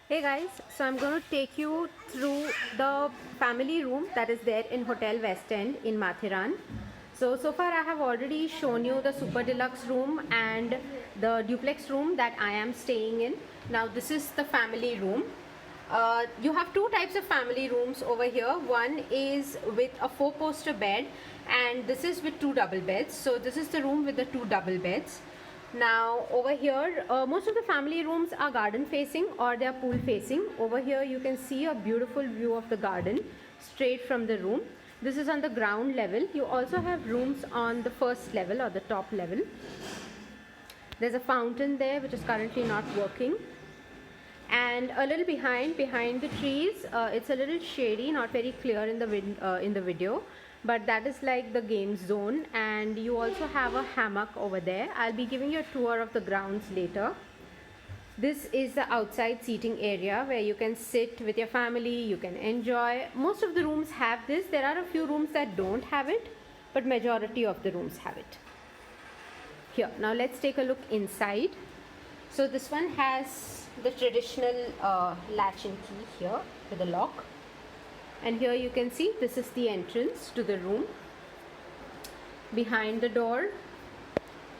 Hey guys, so I'm going to take you through the family room that is there in Hotel West End in Mathiran. So far I have already shown you the super deluxe room and the duplex room that I am staying in. Now this is the family room. You have two types of family rooms over here. One is with a 4-poster bed and this is with two double beds. So this is the room with the two double beds. Now over here, most of the family rooms are garden facing or they are pool facing. Over here you can see a beautiful view of the garden straight from the room. This is on the ground level. You also have rooms on the first level or the top level. There's a fountain there which is currently not working. And a little behind the trees, it's a little shady, not very clear in the video, but that is like the game zone. And you also have a hammock over there. I'll be giving you a tour of the grounds later. This is the outside seating area where you can sit with your family, you can enjoy. Most of the rooms have this. There are a few rooms that don't have it, but majority of the rooms have it. Here, now let's take a look inside. So this one has the traditional latch and key here with a lock, and here you can see this is the entrance to the room. Behind the door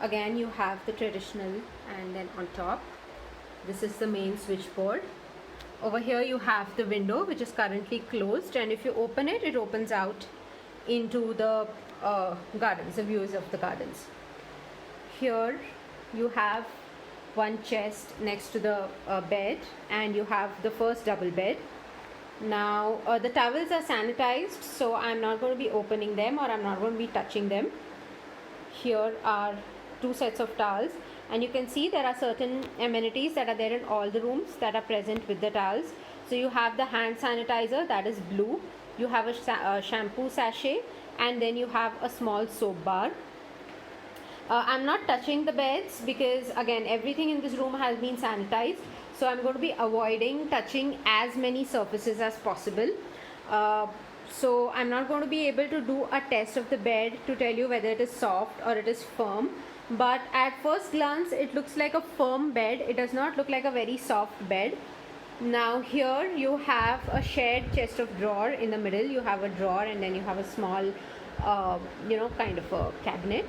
again you have the traditional, and then on top this is the main switchboard. Over here you have the window which is currently closed, and if you open it, it opens out into the gardens, the views of the gardens. Here you have one chest next to the bed, and you have the first double bed. Now the towels are sanitized, so I'm not going to be opening them or I'm not going to be touching them. Here are two sets of towels, and you can see there are certain amenities that are there in all the rooms that are present with the towels. So you have the hand sanitizer that is blue, you have a shampoo sachet, and then you have a small soap bar. I'm not touching the beds because again everything in this room has been sanitized, so I'm going to be avoiding touching as many surfaces as possible. So I'm not going to be able to do a test of the bed to tell you whether it is soft or it is firm, but at first glance it looks like a firm bed. It does not look like a very soft bed. Now here you have a shared chest of drawer. In the middle you have a drawer, and then you have a small kind of a cabinet.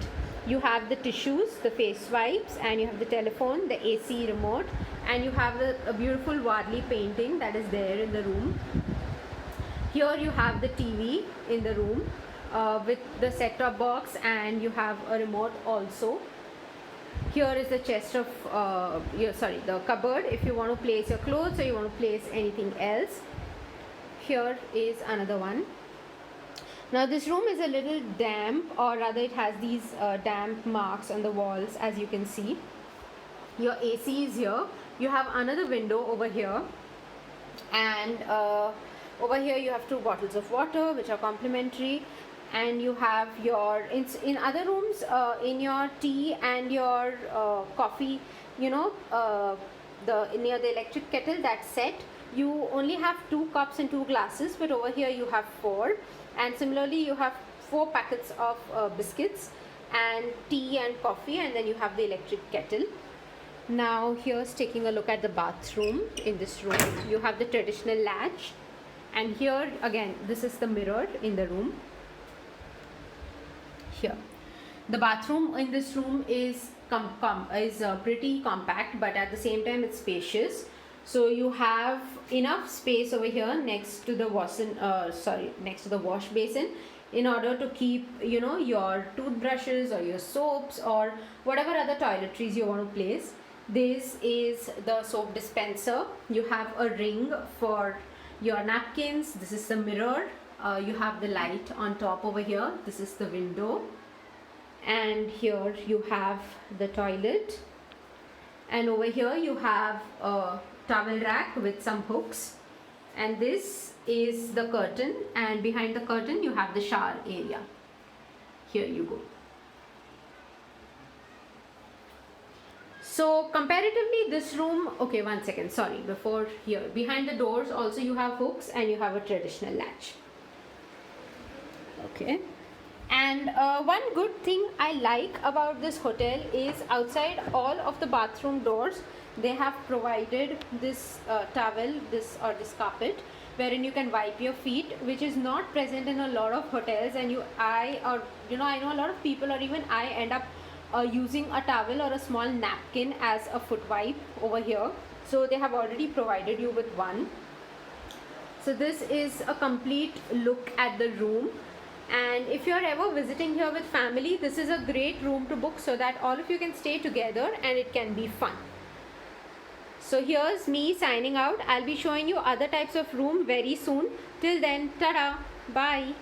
You have the tissues, the face wipes, and you have the telephone, the AC remote, and you have a beautiful Wadli painting that is there in the room. Here you have the TV in the room with the set-top box, and you have a remote also. Here is the chest of the cupboard if you want to place your clothes or you want to place anything else. Here is another one. Now this room is a little damp, or rather it has these damp marks on the walls, as you can see. Your AC is here. You have another window over here, and over here you have two bottles of water which are complimentary, and you have your in other rooms in your tea and your coffee, near the electric kettle, that's set. You only have 2 cups and 2 glasses, but over here you have 4, and similarly you have 4 packets of biscuits and tea and coffee, and then you have the electric kettle. Now here's taking a look at the bathroom. In this room you have the traditional latch, and here again this is the mirror in the room. Here the bathroom in this room is pretty compact, but at the same time it's spacious. So you have enough space over here next to the wash basin in order to keep your toothbrushes or your soaps or whatever other toiletries you want to place. This is the soap dispenser. You have a ring for your napkins. This is the mirror. You have the light on top over here. This is the window, and here you have the toilet, and over here you have a towel rack with some hooks, and this is the curtain, and behind the curtain you have the shower area. Here you go. So comparatively this room, okay, one second, sorry, before here, behind the doors also you have hooks, and you have a traditional latch. Okay. And one good thing I like about this hotel is outside all of the bathroom doors, they have provided this towel, this carpet, wherein you can wipe your feet, which is not present in a lot of hotels. And I know a lot of people, or even I, end up using a towel or a small napkin as a foot wipe over here. So they have already provided you with one. So this is a complete look at the room. And if you're ever visiting here with family, this is a great room to book so that all of you can stay together and it can be fun. So here's me signing out. I'll be showing you other types of room very soon. Till then, ta-da, bye.